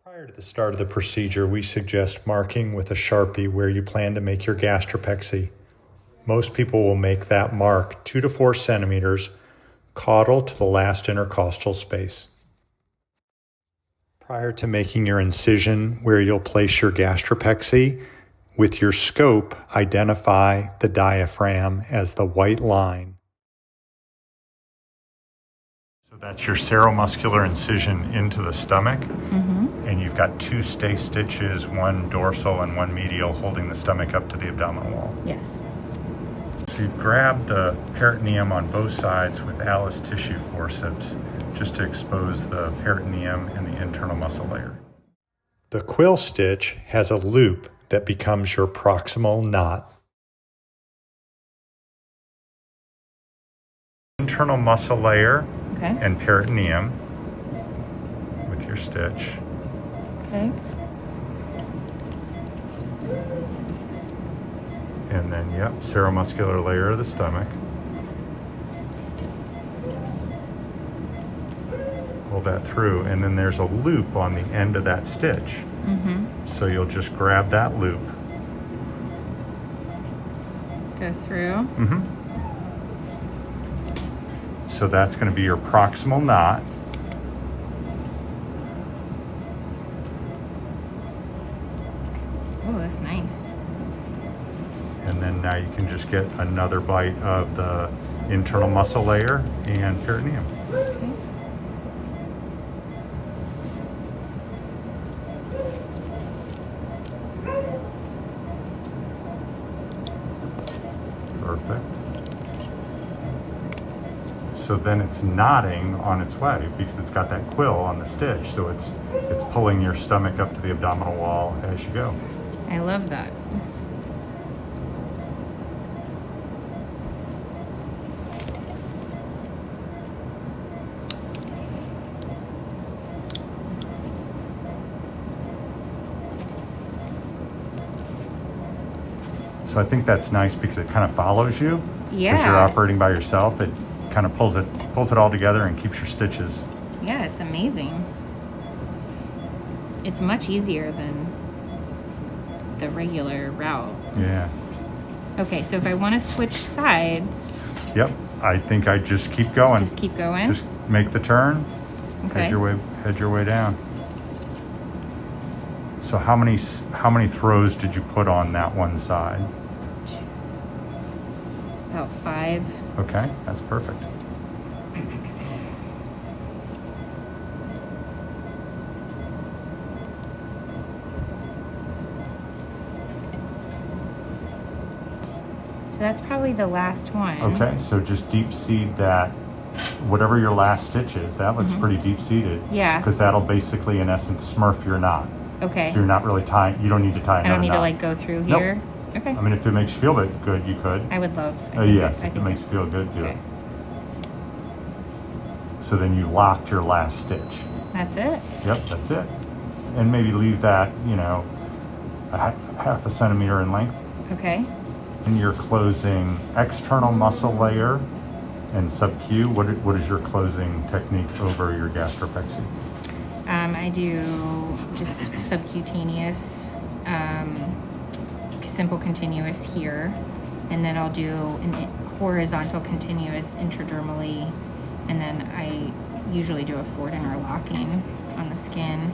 Prior to the start of the procedure, we suggest marking with a Sharpie where you plan to make your gastropexy. Most people will make that mark 2 to 4 centimeters, caudal to the last intercostal space. Prior to making your incision where you'll place your gastropexy, with your scope, identify the diaphragm as the white line. So that's your seromuscular incision into the stomach. And you've got 2 stay stitches, one dorsal and one medial, holding the stomach up to the abdominal wall. Yes. So you grab the peritoneum on both sides with Alice tissue forceps just to expose the peritoneum and the internal muscle layer. The quill stitch has a loop that becomes your proximal knot. Internal muscle layer and peritoneum with your stitch. Okay. And then, seromuscular layer of the stomach. Pull that through, and then there's a loop on the end of that stitch. So you'll just grab that loop. Go through. So that's going to be your proximal knot. Oh, that's nice. And then now you can just get another bite of the internal muscle layer and peritoneum. Okay. Perfect. So then it's knotting on its way because it's got that quill on the stitch. So it's pulling your stomach up to the abdominal wall as you go. I love that. So I think that's nice because it kind of follows you. Yeah. Because you're operating by yourself. It kind of pulls it all together and keeps your stitches. Yeah, it's amazing. It's much easier than the regular route. Yeah. Okay, so if I want to switch sides. Yep. I think I just keep going. Just keep going? Just make the turn. Okay. Head your way down. So how many throws did you put on that one side? About 5. Okay, that's perfect. So that's probably the last one. Okay, so just deep seed that, whatever your last stitch is, that looks pretty deep seated. Yeah. Because that'll basically, in essence, smurf your knot. Okay. So you're not really tying, you don't need to tie another knot. I don't need to like go through here? Nope. Okay. I mean, if it makes you feel good, you could. I would love. Yes, if it makes you feel good, do it. So then you locked your last stitch. That's it? Yep, that's it. And maybe leave that, half a centimeter in length. Okay. And you're closing external muscle layer and sub-Q. What is your closing technique over your gastropexy? I do just subcutaneous, simple continuous here, and then I'll do an horizontal continuous intradermally, and then I usually do a Ford interlocking on the skin.